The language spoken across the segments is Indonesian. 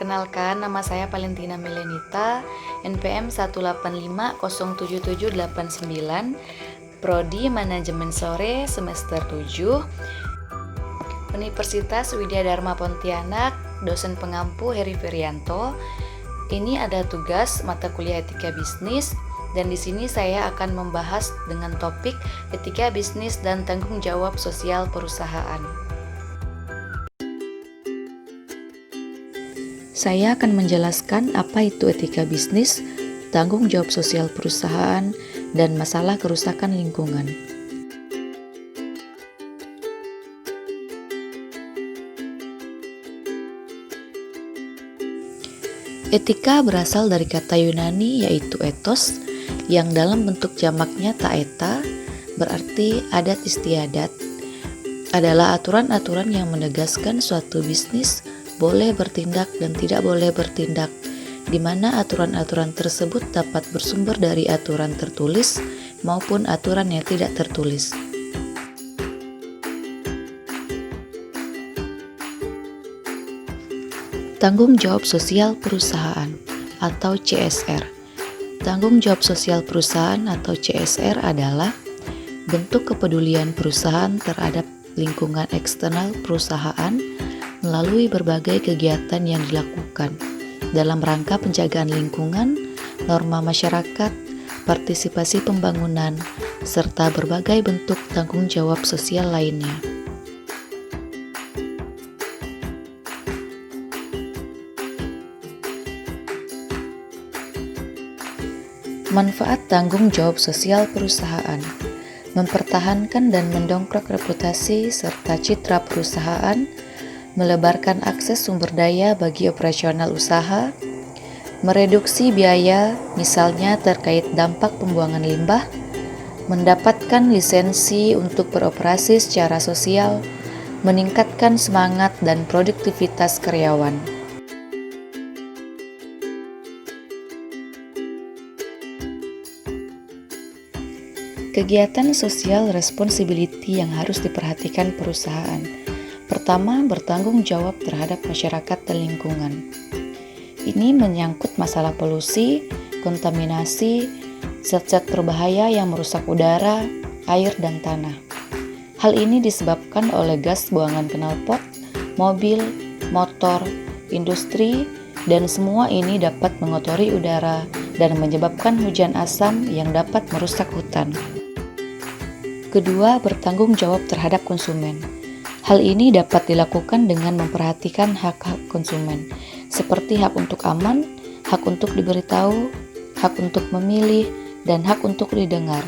Perkenalkan, nama saya Valentina Melenita, NPM 185077789, Prodi Manajemen Sore semester 7, Universitas Widya Dharma Pontianak, dosen pengampu Heri Ferianto. Ini ada tugas mata kuliah etika bisnis, dan di sini saya akan membahas dengan topik etika bisnis dan tanggung jawab sosial perusahaan. Saya akan menjelaskan apa itu etika bisnis, tanggung jawab sosial perusahaan, dan masalah kerusakan lingkungan. Etika berasal dari kata Yunani yaitu ethos, yang dalam bentuk jamaknya taeta, berarti adat istiadat, adalah aturan-aturan yang menegaskan suatu bisnis boleh bertindak dan tidak boleh bertindak, di mana aturan-aturan tersebut dapat bersumber dari aturan tertulis maupun aturan yang tidak tertulis. Tanggung jawab sosial perusahaan atau CSR. Tanggung jawab sosial perusahaan atau CSR adalah bentuk kepedulian perusahaan terhadap lingkungan eksternal perusahaan melalui berbagai kegiatan yang dilakukan dalam rangka penjagaan lingkungan, norma masyarakat, partisipasi pembangunan, serta berbagai bentuk tanggung jawab sosial lainnya. Manfaat tanggung jawab sosial perusahaan: mempertahankan dan mendongkrak reputasi serta citra perusahaan, melebarkan akses sumber daya bagi operasional usaha, mereduksi biaya misalnya terkait dampak pembuangan limbah, mendapatkan lisensi untuk beroperasi secara sosial, meningkatkan semangat dan produktivitas karyawan. Kegiatan social responsibility yang harus diperhatikan perusahaan. Pertama, bertanggung jawab terhadap masyarakat dan lingkungan. Ini menyangkut masalah polusi, kontaminasi, zat-zat berbahaya yang merusak udara, air, dan tanah. Hal ini disebabkan oleh gas buangan knalpot, mobil, motor, industri, dan semua ini dapat mengotori udara dan menyebabkan hujan asam yang dapat merusak hutan. Kedua, bertanggung jawab terhadap konsumen. Hal ini dapat dilakukan dengan memperhatikan hak-hak konsumen, seperti hak untuk aman, hak untuk diberitahu, hak untuk memilih, dan hak untuk didengar.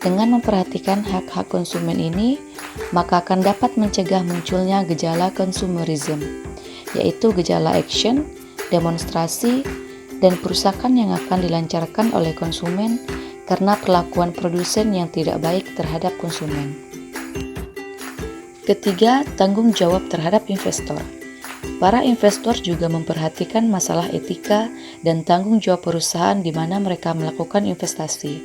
Dengan memperhatikan hak-hak konsumen ini, maka akan dapat mencegah munculnya gejala consumerism, yaitu gejala action, demonstrasi, dan perusakan yang akan dilancarkan oleh konsumen karena perlakuan produsen yang tidak baik terhadap konsumen. Ketiga, tanggung jawab terhadap investor. Para investor juga memperhatikan masalah etika dan tanggung jawab perusahaan di mana mereka melakukan investasi.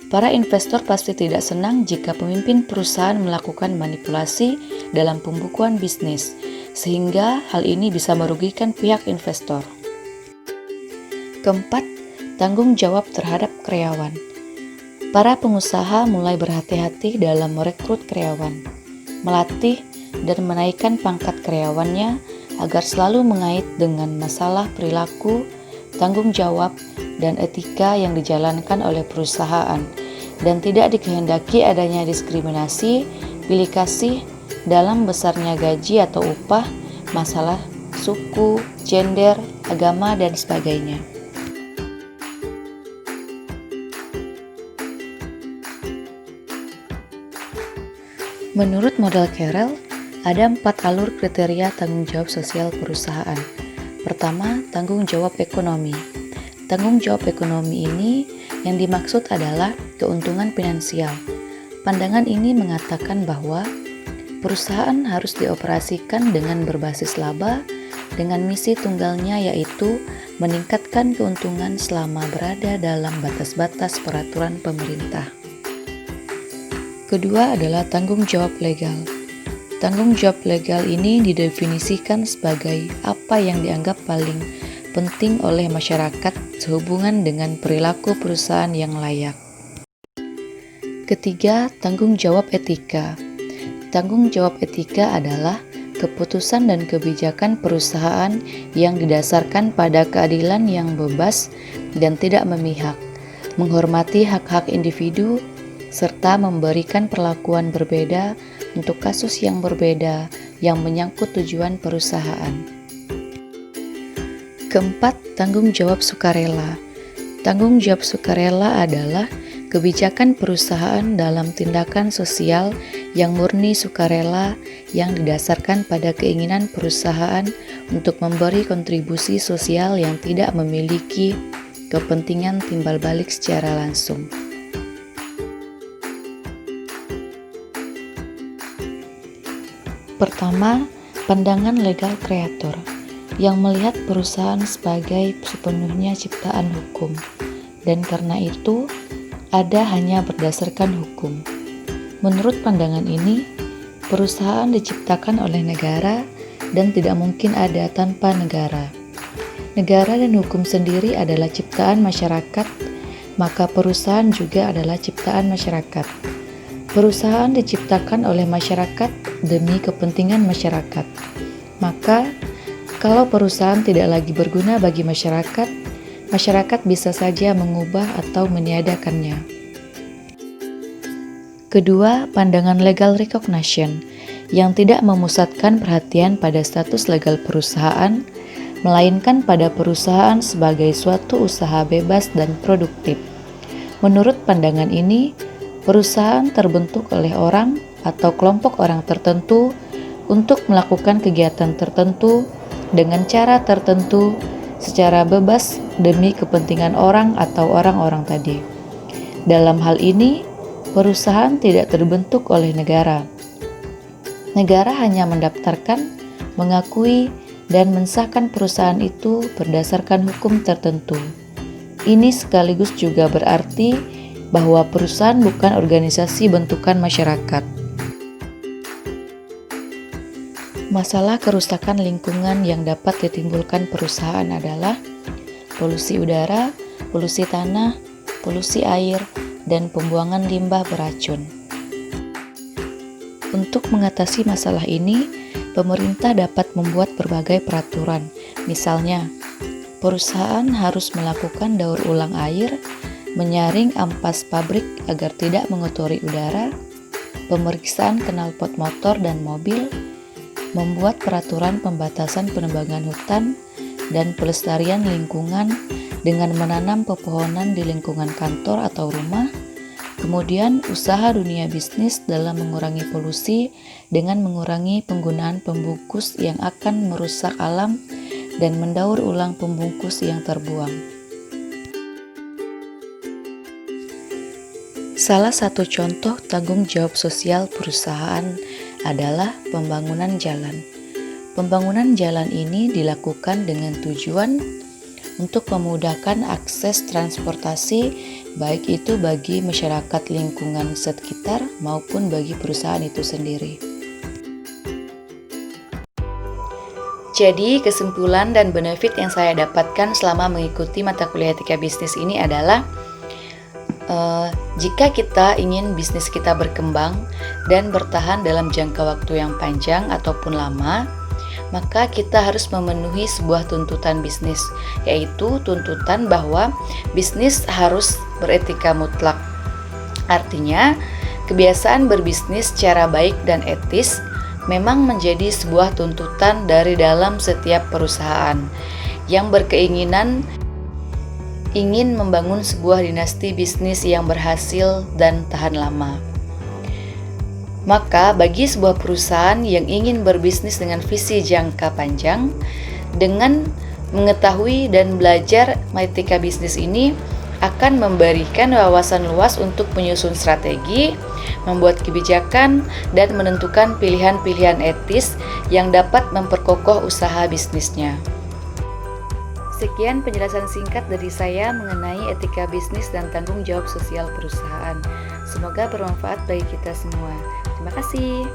Para investor pasti tidak senang jika pemimpin perusahaan melakukan manipulasi dalam pembukuan bisnis, sehingga hal ini bisa merugikan pihak investor. Keempat, tanggung jawab terhadap karyawan. Para pengusaha mulai berhati-hati dalam merekrut karyawan, melatih dan menaikkan pangkat karyawannya agar selalu mengait dengan masalah perilaku, tanggung jawab, dan etika yang dijalankan oleh perusahaan, dan tidak dikehendaki adanya diskriminasi, pilih kasih dalam besarnya gaji atau upah, masalah suku, gender, agama, dan sebagainya. Menurut model Carrel, ada 4 alur kriteria tanggung jawab sosial perusahaan. Pertama, tanggung jawab ekonomi. Tanggung jawab ekonomi ini yang dimaksud adalah keuntungan finansial. Pandangan ini mengatakan bahwa perusahaan harus dioperasikan dengan berbasis laba, dengan misi tunggalnya yaitu meningkatkan keuntungan selama berada dalam batas-batas peraturan pemerintah. Kedua adalah tanggung jawab legal. Tanggung jawab legal ini didefinisikan sebagai apa yang dianggap paling penting oleh masyarakat sehubungan dengan perilaku perusahaan yang layak. Ketiga, tanggung jawab etika. Tanggung jawab etika adalah keputusan dan kebijakan perusahaan yang didasarkan pada keadilan yang bebas dan tidak memihak, menghormati hak-hak individu, serta memberikan perlakuan berbeda untuk kasus yang berbeda yang menyangkut tujuan perusahaan. Keempat, tanggung jawab sukarela. Tanggung jawab sukarela adalah kebijakan perusahaan dalam tindakan sosial yang murni sukarela yang didasarkan pada keinginan perusahaan untuk memberi kontribusi sosial yang tidak memiliki kepentingan timbal balik secara langsung. Pertama, pandangan legal kreator yang melihat perusahaan sebagai sepenuhnya ciptaan hukum, dan karena itu ada hanya berdasarkan hukum. Menurut pandangan ini, perusahaan diciptakan oleh negara dan tidak mungkin ada tanpa negara. Negara dan hukum sendiri adalah ciptaan masyarakat, maka perusahaan juga adalah ciptaan masyarakat. Perusahaan diciptakan oleh masyarakat demi kepentingan masyarakat. Maka, kalau perusahaan tidak lagi berguna bagi masyarakat, masyarakat bisa saja mengubah atau meniadakannya. Kedua, pandangan legal recognition yang tidak memusatkan perhatian pada status legal perusahaan, melainkan pada perusahaan sebagai suatu usaha bebas dan produktif. Menurut pandangan ini, perusahaan terbentuk oleh orang atau kelompok orang tertentu untuk melakukan kegiatan tertentu dengan cara tertentu secara bebas demi kepentingan orang atau orang-orang tadi. Dalam hal ini, perusahaan tidak terbentuk oleh negara. Negara hanya mendaftarkan, mengakui, dan mensahkan perusahaan itu berdasarkan hukum tertentu. Ini sekaligus juga berarti bahwa perusahaan bukan organisasi bentukan masyarakat. Masalah kerusakan lingkungan yang dapat ditimbulkan perusahaan adalah polusi udara, polusi tanah, polusi air, dan pembuangan limbah beracun. Untuk mengatasi masalah ini, pemerintah dapat membuat berbagai peraturan. Misalnya, perusahaan harus melakukan daur ulang air, menyaring ampas pabrik agar tidak mengotori udara, pemeriksaan knalpot motor dan mobil, membuat peraturan pembatasan penebangan hutan dan pelestarian lingkungan dengan menanam pepohonan di lingkungan kantor atau rumah, kemudian usaha dunia bisnis dalam mengurangi polusi dengan mengurangi penggunaan pembungkus yang akan merusak alam dan mendaur ulang pembungkus yang terbuang. Salah satu contoh tanggung jawab sosial perusahaan adalah pembangunan jalan. Pembangunan jalan ini dilakukan dengan tujuan untuk memudahkan akses transportasi, baik itu bagi masyarakat lingkungan sekitar maupun bagi perusahaan itu sendiri. Jadi, kesimpulan dan benefit yang saya dapatkan selama mengikuti mata kuliah etika bisnis ini adalah jika kita ingin bisnis kita berkembang dan bertahan dalam jangka waktu yang panjang ataupun lama, maka kita harus memenuhi sebuah tuntutan bisnis, yaitu tuntutan bahwa bisnis harus beretika mutlak. Artinya, kebiasaan berbisnis secara baik dan etis memang menjadi sebuah tuntutan dari dalam setiap perusahaan yang berkeinginan ingin membangun sebuah dinasti bisnis yang berhasil dan tahan lama. Maka bagi sebuah perusahaan yang ingin berbisnis dengan visi jangka panjang, dengan mengetahui dan belajar etika bisnis ini akan memberikan wawasan luas untuk menyusun strategi, membuat kebijakan, dan menentukan pilihan-pilihan etis yang dapat memperkokoh usaha bisnisnya. Sekian penjelasan singkat dari saya mengenai etika bisnis dan tanggung jawab sosial perusahaan. Semoga bermanfaat bagi kita semua. Terima kasih.